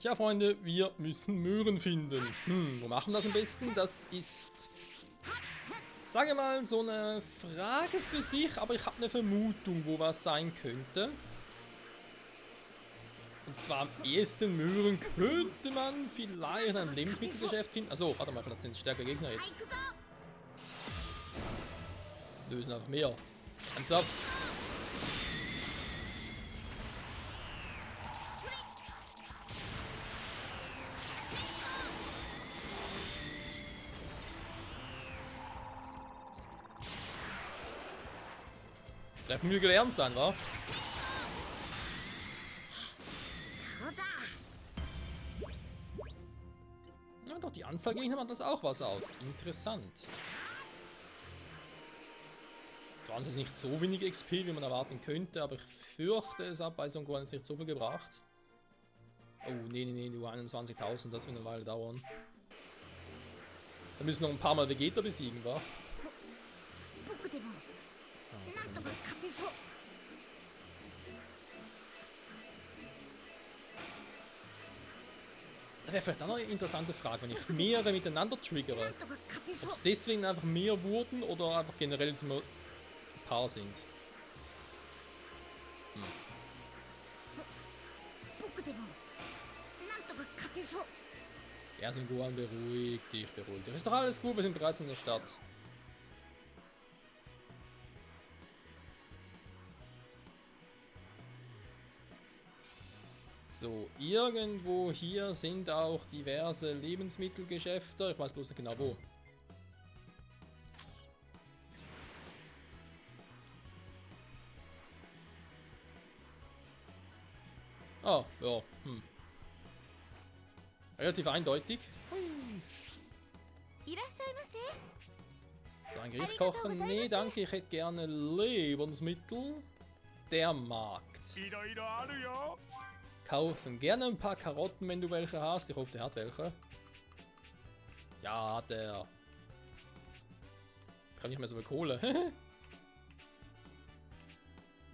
Tja, Freunde, wir müssen Möhren finden. Wo machen wir das am besten? Das ist, sage mal, so eine Frage für sich, aber ich habe eine Vermutung, wo was sein könnte. Und zwar am ehesten Möhren könnte man vielleicht in einem Lebensmittelgeschäft finden. Achso, warte mal, vielleicht sind es stärkere Gegner jetzt. Lösen einfach mehr. Ernsthaft. Treffen wir gelernt sein, wa? Na doch, die Anzahl Gegner macht das auch was aus. Interessant. Zwar ist jetzt nicht so wenig XP, wie man erwarten könnte, aber ich fürchte, es hat bei so einem Gohan nicht so viel gebracht. Oh, nee, nur 21.000, das wird eine Weile dauern. Wir müssen noch ein paar Mal Vegeta besiegen, wa? Das wäre vielleicht auch noch eine interessante Frage, wenn ich mehrere miteinander triggere. Ob es deswegen einfach mehr wurden oder einfach generell ein Paar sind. Ja, Son Gohan, beruhig dich. Ist doch alles gut, wir sind bereits in der Stadt. So, irgendwo hier sind auch diverse Lebensmittelgeschäfte. Ich weiß bloß nicht genau wo. Ah, ja, relativ eindeutig. Hui. So, ein Gericht kochen? Nee, danke, ich hätte gerne Lebensmittel. Der Markt. Kaufen. Gerne ein paar Karotten, wenn du welche hast. Ich hoffe, der hat welche. Ja, der. Ich kann nicht mehr so viel Kohle.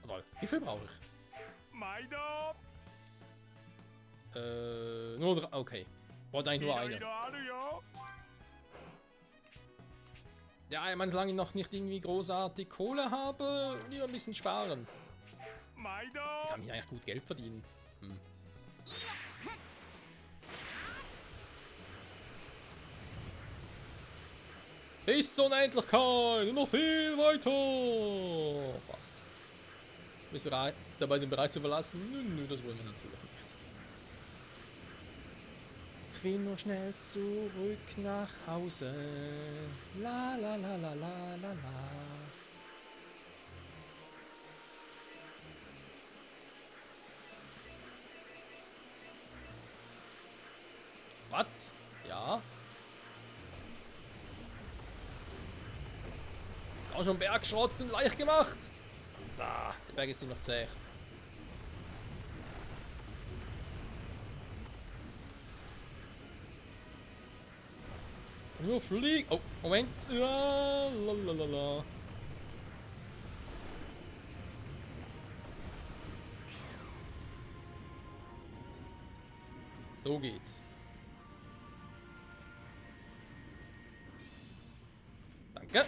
Aber wie viel brauche ich? Nur drei. Okay. Wollte eigentlich nur eine. Ja, ich meine, solange ich noch nicht irgendwie großartig Kohle habe, lieber ein bisschen sparen. Ich kann hier eigentlich gut Geld verdienen. Bis zur Unendlichkeit und noch viel weiter. Fast. Bist du dabei, den Bereich zu verlassen? Nö, das wollen wir natürlich nicht. Ich will nur schnell zurück nach Hause. La la la la la la la. Was? Ja. Auch schon Bergschrotten leicht gemacht. Ah, der Berg ist noch zäh. Nur fliegen. Oh, Moment. Ja, lalalala. So geht's. Danke.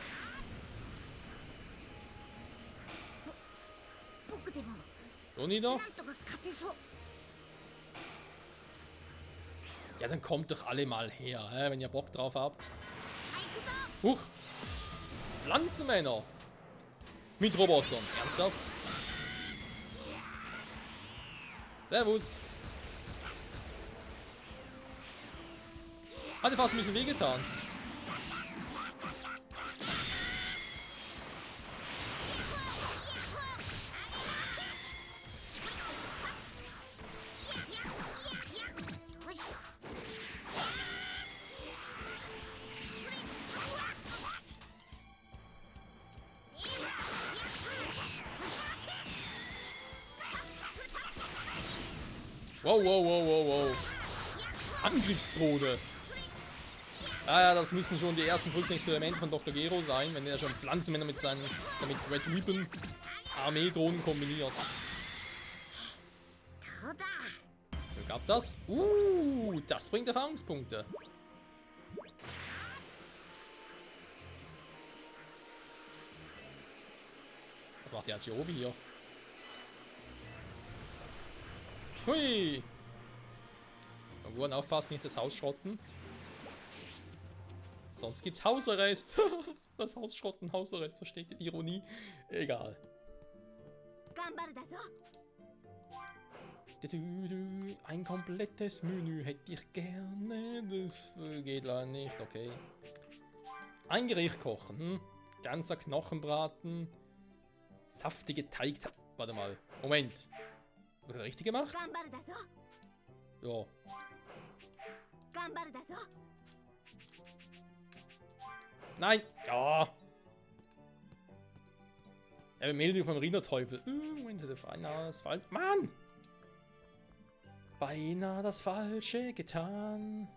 Donida? Ja, dann kommt doch alle mal her, wenn ihr Bock drauf habt. Huch! Pflanzenmänner! Mit Robotern, ernsthaft? Servus! Hat dir fast ein bisschen wehgetan. Wow. Angriffsdrohne. Ja, das müssen schon die ersten verrückten Experimente von Dr. Gero sein, wenn er schon Pflanzenmänner mit seinen Red Ribbon Armeedrohnen kombiniert. Gab das? Das bringt Erfahrungspunkte. Was macht der Hachiobi hier? Hui! Irgendwann aufpassen, nicht das Haus schrotten. Sonst gibt's Hausarrest. Das Haus schrotten, Hausarrest, versteht ihr die Ironie? Egal. Ein komplettes Menü hätte ich gerne. Das geht leider nicht, okay. Ein Gericht kochen. Ganzer Knochenbraten. Saftige Teig... Warte mal. Moment. Hab ich das richtig gemacht? Ja. Nein! Ja! Er meldet sich beim Rinderteufel. Moment, beinahe das Falsche. Mann! Beinahe das Falsche getan.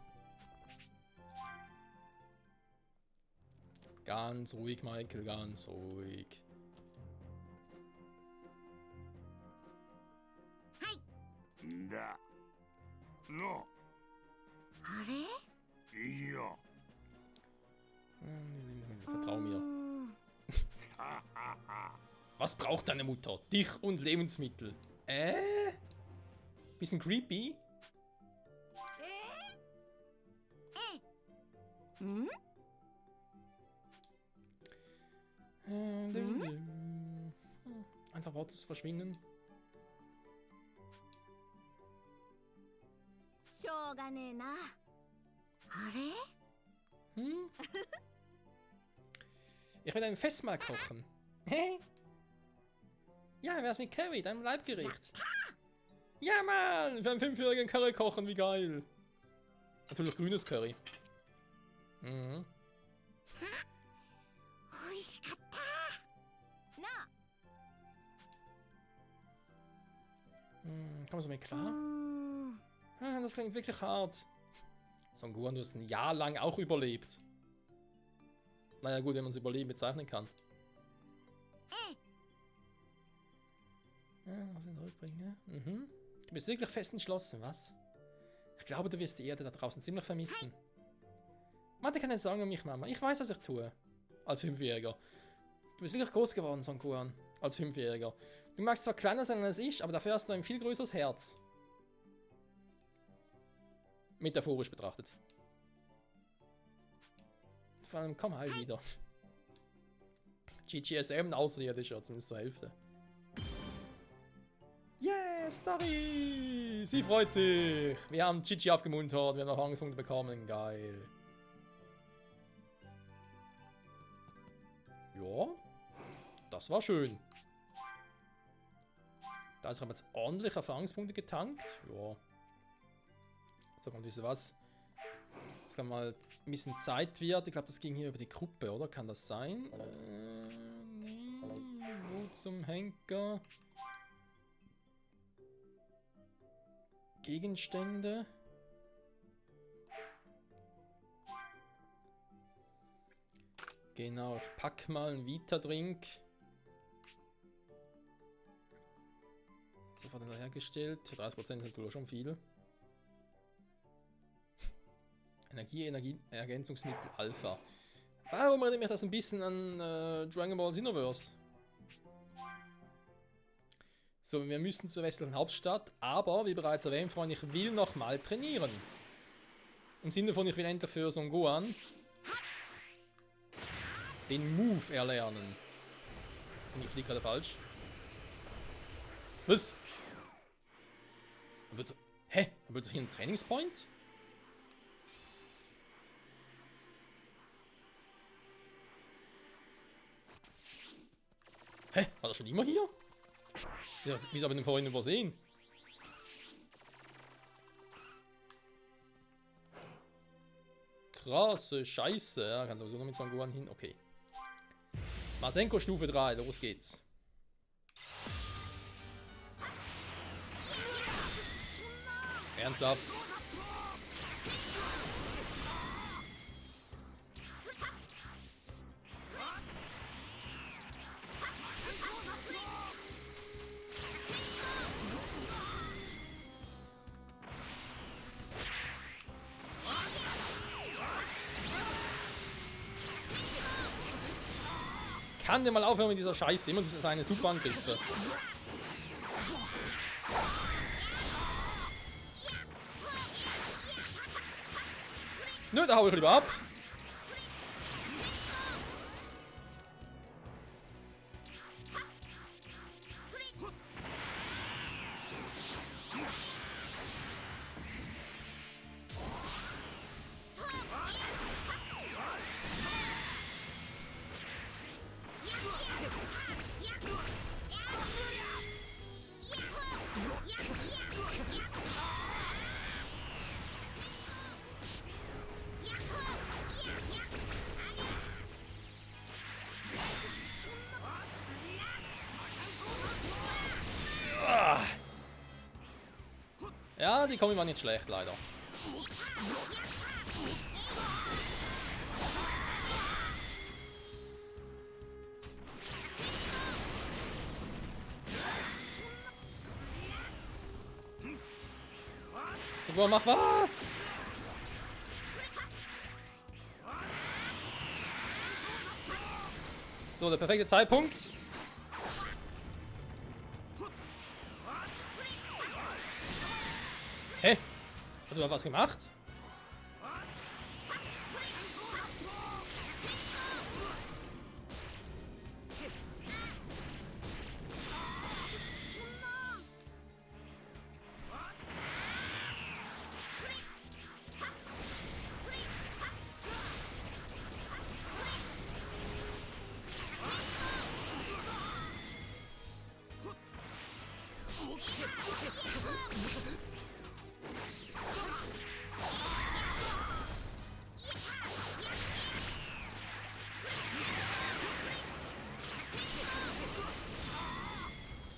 Ganz ruhig, Michael, ganz ruhig. Da. No. Ja. Vertrau mir. Was braucht deine Mutter? Dich und Lebensmittel. Bisschen creepy. Einfach Worte verschwinden. Ich will ein Festmahl kochen. Hä? Ja, wär's mit Curry, deinem Leibgericht. Ja, Mann! Für einen 5-jährigen Curry kochen, wie geil. Natürlich grünes Curry. Mhm. Kommen Sie mir klar? Das klingt wirklich hart. Son Gohan, du hast ein Jahr lang auch überlebt. Naja gut, wenn man es Überleben bezeichnen kann. Ja, was sind Rückbringen? Mhm. Du bist wirklich fest entschlossen, was? Ich glaube, du wirst die Erde da draußen ziemlich vermissen. Mach dir keine Sorgen um mich, Mama. Ich weiß, was ich tue. Als 5-Jähriger. Du bist wirklich groß geworden, Son Gohan. Als 5-Jähriger. Du magst zwar kleiner sein als ich, aber dafür hast du ein viel größeres Herz. Metaphorisch betrachtet. Vor allem, komm halt wieder. GGSM ein Außerirdischer, zumindest zur Hälfte. Yes, Story! Sie freut sich! Wir haben Gigi aufgemuntert, wir haben noch Erfahrungspunkte bekommen, geil. Ja, das war schön. Da ist haben jetzt ordentlich Erfahrungspunkte getankt. Ja. So, und wisst ihr was? Das kann mal ein bisschen Zeit wird. Ich glaube, das ging hier über die Gruppe, oder? Kann das sein? Nee. Wo zum Henker? Gegenstände. Genau, ich pack mal einen Vita-Drink. Sofort hergestellt. 30% sind natürlich schon viel. Ergänzungsmittel Alpha. Warum erinnert mich das ein bisschen an Dragon Ball Xenoverse? So, wir müssen zur westlichen Hauptstadt, aber wie bereits erwähnt, Freunde, ich will nochmal trainieren. Im Sinne von, ich will endlich für Son Gohan den Move erlernen. Und ich fliege gerade falsch. Was? Hä? Haben wir jetzt hier einen Trainingspoint? Hä? War das schon immer hier? Wieso habe ich den vorhin übersehen? Krasse Scheiße. Ja, kann sowieso noch mit Son Gohan hin. Okay. Masenko Stufe 3, los geht's. Ernsthaft? Kann der mal aufhören mit dieser Scheiße? Immer seine Superangriffe. Nö, da hau ich lieber ab. Ja, die Kombi war nicht schlecht, leider. Super, mach was! So, der perfekte Zeitpunkt. Hä? Hat du was gemacht?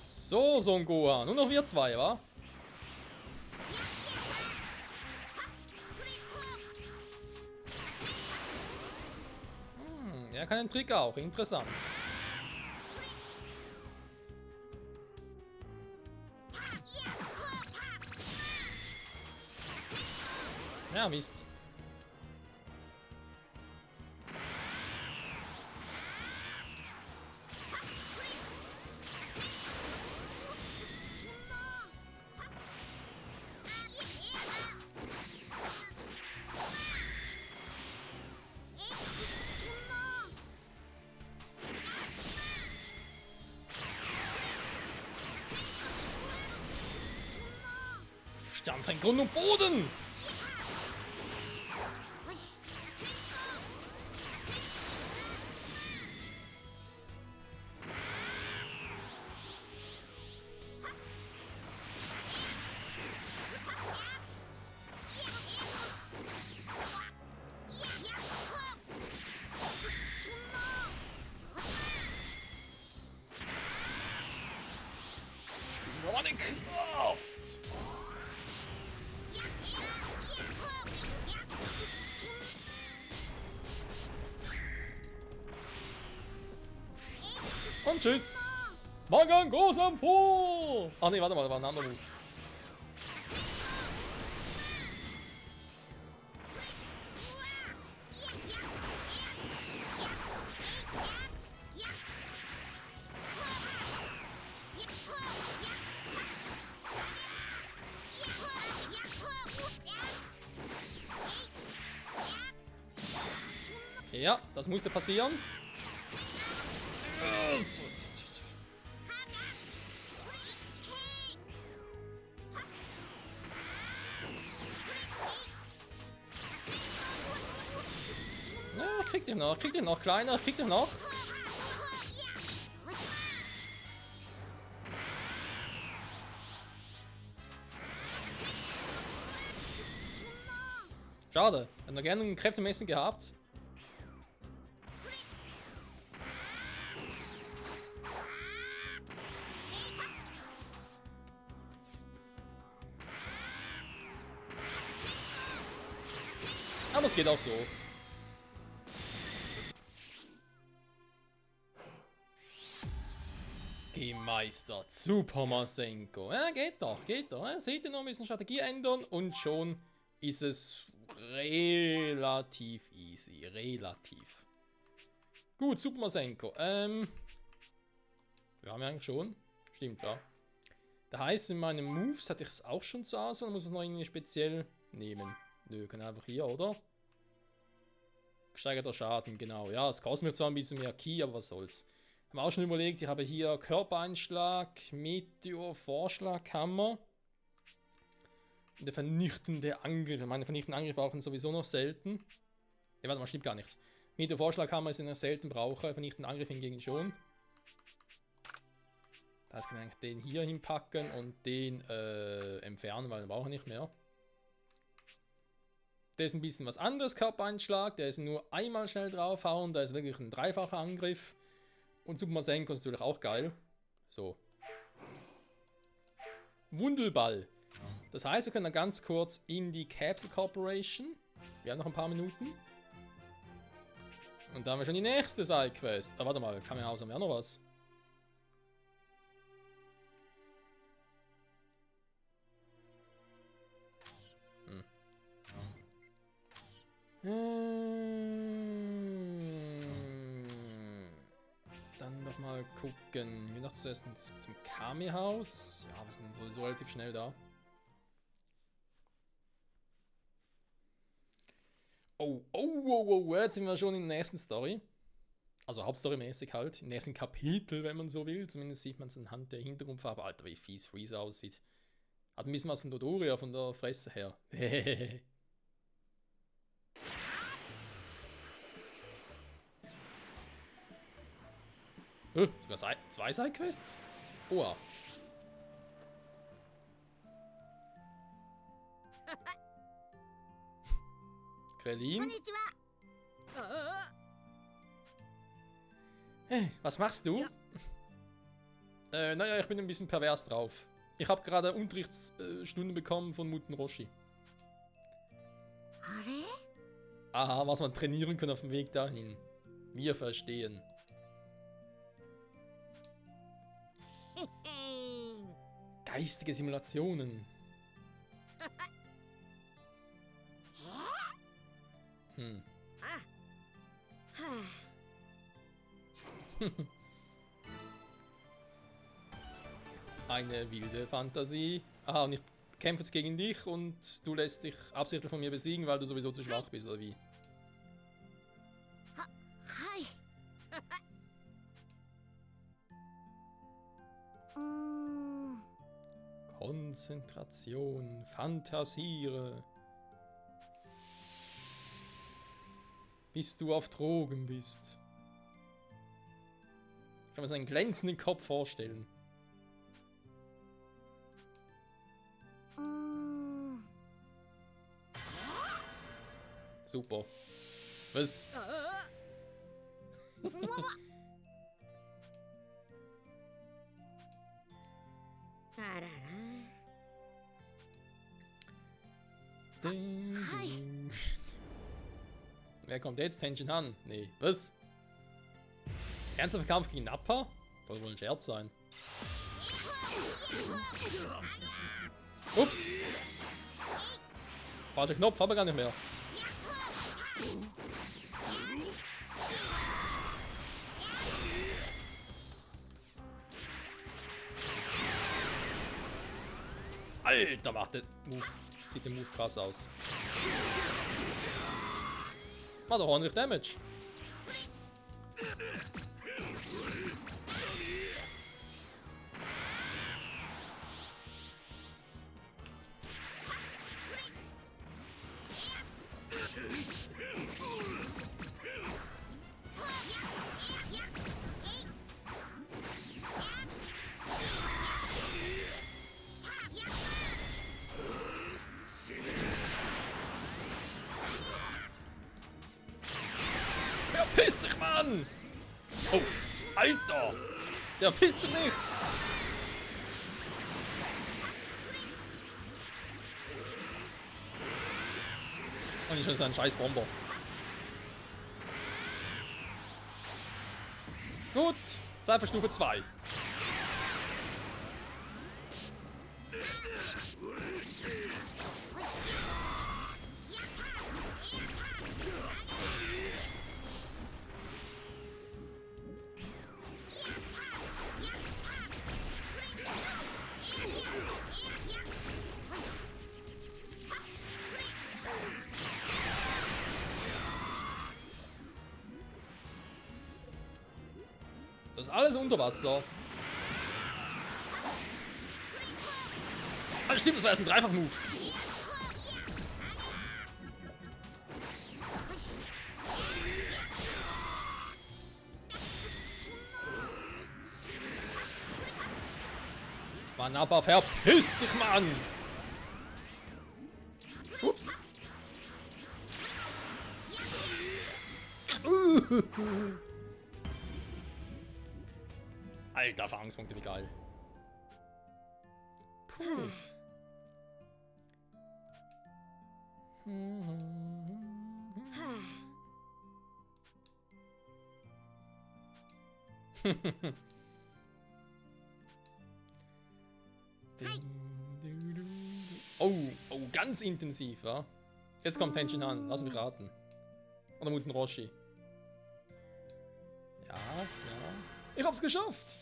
So, Son Gohan. Nur noch wir zwei, wa? Er kann einen Trick auch. Interessant. Ja, Mist. Stampf Grund und Boden! Spielen wir mal eine Kraft! Und tschüss! Magan Gosam vor! Ach ne, warte mal, da war ein anderer Move. Ja, das musste passieren. Ja, kriegt ihr noch, kleiner, kriegt ihr noch. Schade, hätten wir gerne ein Kräftemessen gehabt. Aber es geht auch so. Gemeistert. Super Masenko. Ja, geht doch, geht doch. Ja, seht ihr noch, ein bisschen Strategie ändern und schon ist es relativ easy. Relativ. Gut, Super Masenko. Wir haben ja eigentlich schon. Stimmt, ja. Das heisst, in meinen Moves hatte ich es auch schon zur Auswahl. Muss es noch irgendwie speziell nehmen. Nö, kann einfach hier, oder? Gesteigerter Schaden, genau. Ja, es kostet mir zwar ein bisschen mehr Ki, aber was soll's. Haben auch schon überlegt, ich habe hier Körpereinschlag, Meteor, Vorschlaghammer. Und der vernichtende Angriff. Meine vernichtenden Angriff brauchen sowieso noch selten. Ne, warte mal, stimmt gar nicht. Meteor, Vorschlaghammer ist den ich selten brauche, vernichtenden Angriff hingegen schon. Da kann ich eigentlich den hier hinpacken und den entfernen, weil den brauche ich nicht mehr. Der ist ein bisschen was anderes, Körpereinschlag. Der ist nur einmal schnell draufhauen. Da ist wirklich ein dreifacher Angriff. Und Super Masenko ist natürlich auch geil. So. Wundelball. Das heißt, wir können dann ganz kurz in die Capsule Corporation. Wir haben noch ein paar Minuten. Und da haben wir schon die nächste Sidequest. Warte mal, kann mir außerdem auch noch was. Dann noch mal gucken. Wir noch zuerst zum Kami-Haus. Ja, wir sind sowieso relativ schnell da. Oh, jetzt sind wir schon in der nächsten Story. Also Hauptstory-mäßig halt. Im nächsten Kapitel, wenn man so will. Zumindest sieht man es anhand der Hintergrundfarbe. Alter, wie fies Freeze aussieht. Hat ein bisschen was von Dodoria, von der Fresse her. Sogar zwei Sidequests? Oh. Krillin? Hey, was machst du? Ja. Naja, ich bin ein bisschen pervers drauf. Ich habe gerade Unterrichtsstunden bekommen von Muten Roshi. Aha, was man trainieren kann auf dem Weg dahin. Wir verstehen. Geistige Simulationen. Eine wilde Fantasie. Aha, und ich kämpfe jetzt gegen dich und du lässt dich absichtlich von mir besiegen, weil du sowieso zu schwach bist, oder wie? Konzentration, fantasiere. Bis du auf Drogen bist. Ich kann mir so einen glänzenden Kopf vorstellen. Super. Was? Wer kommt jetzt? Tension Han? Nee. Was? Ernsthafter Kampf gegen Nappa? Soll wohl ein Scherz sein. Ups. Falscher Knopf, aber gar nicht mehr. Alter, macht der Move. Sieht der Move krass aus. Macht doch ordentlich Damage. Verpiss dich, Mann! Oh, Alter! Der pisst sich nicht! Und ich schon so ein scheiß Bomber. Gut, Zeit für Stufe 2. Das ist alles unter Wasser. Ah, stimmt, das war erst ein Dreifach-Move. Mann, aber verpiss dich, Mann! Ups. Alter, Erfahrungspunkte, wie geil. Puh. Oh, ganz intensiv, ja? Jetzt kommt Tenshin Han, lass mich raten. Oder Muten Roshi. Ja, ja. Ich hab's geschafft!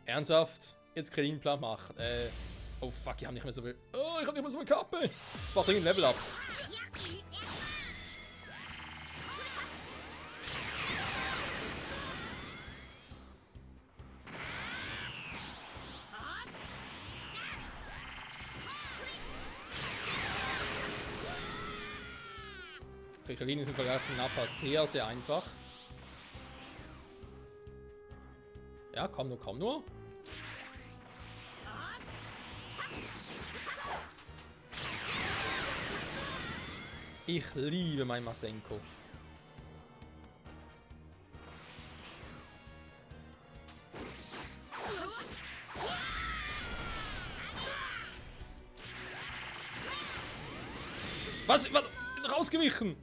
Ernsthaft? Jetzt Kredienplan machen. Oh fuck, ich hab nicht mehr so viel. Oh, ich hab nicht mehr so viel Kappe! Ich mach dringend Level up. Krichelin ist im Vergleich zum Nappa sehr, sehr einfach. Ja, komm nur, komm nur. Ich liebe mein Masenko. Was? Rausgewichen!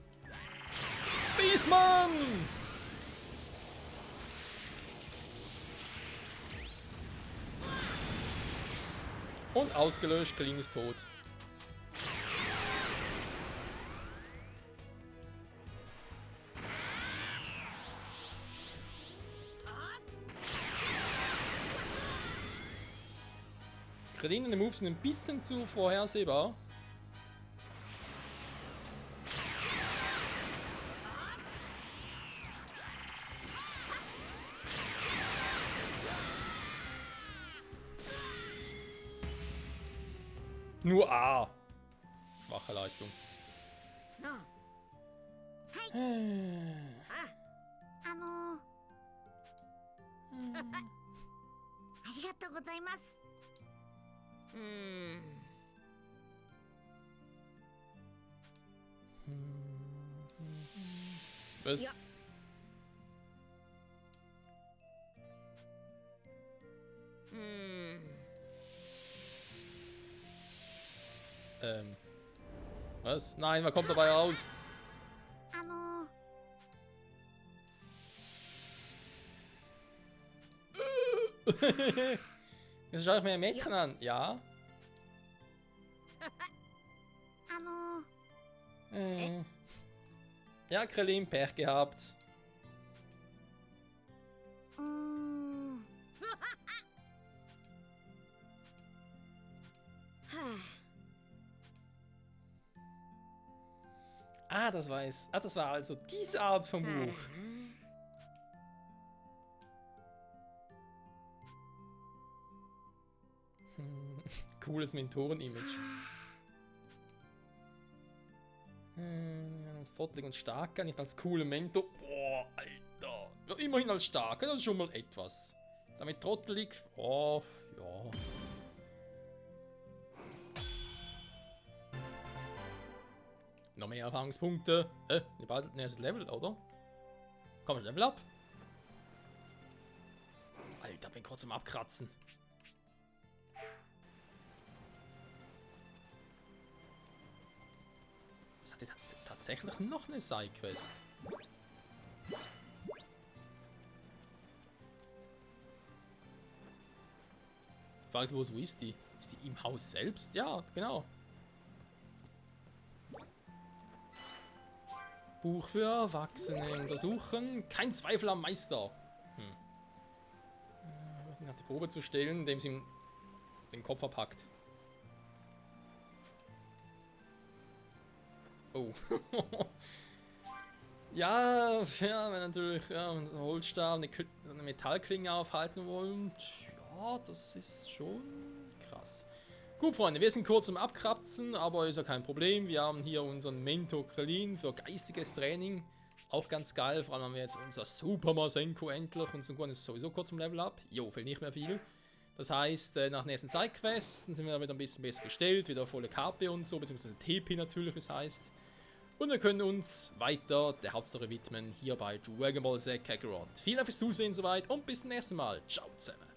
Fiesmann! Und ausgelöscht, Krillin ist tot. Krillin und die Moves sind ein bisschen zu vorhersehbar. Nur A. Schwache Leistung. Was? Ja. Was? Nein, was kommt dabei raus? Jetzt schaue ich mir ein Mädchen an. Ja. Ja, Krillin, Pech gehabt. Ah, das war also diese Art von Buch. Cooles Mentoren-Image. Als trottelig und starker, nicht als cooler Mentor. Boah, Alter. Ja, immerhin als starker, das ist schon mal etwas. Damit trottelig, oh, ja. Noch mehr Erfahrungspunkte. Bald nächstes Level, oder? Komm, Level up. Alter, bin kurz am Abkratzen. Was hat die tatsächlich noch eine Sidequest? Frage ist, wo ist die? Ist die im Haus selbst? Ja, genau. Buch für Erwachsene untersuchen. Kein Zweifel am Meister. Ihn hat die Probe zu stellen, indem sie ihm den Kopf abhackt. Oh. ja, wenn natürlich einen Holzstab, eine Metallklinge aufhalten wollen. Ja, das ist schon krass. Gut, Freunde, wir sind kurz zum Abkratzen, aber ist ja kein Problem. Wir haben hier unseren Mentor Krillin für geistiges Training. Auch ganz geil, vor allem haben wir jetzt unser Super Masenko endlich. Und Son Gohan ist sowieso kurz zum Level Up. Jo, fehlt nicht mehr viel. Das heißt, nach nächsten Sidequests sind wir wieder ein bisschen besser gestellt, wieder volle KP und so, beziehungsweise TP natürlich, wie es heißt. Und wir können uns weiter der Hauptstory widmen, hier bei Dragon Ball Z Kakarot. Vielen Dank fürs Zusehen soweit und bis zum nächsten Mal. Ciao zusammen.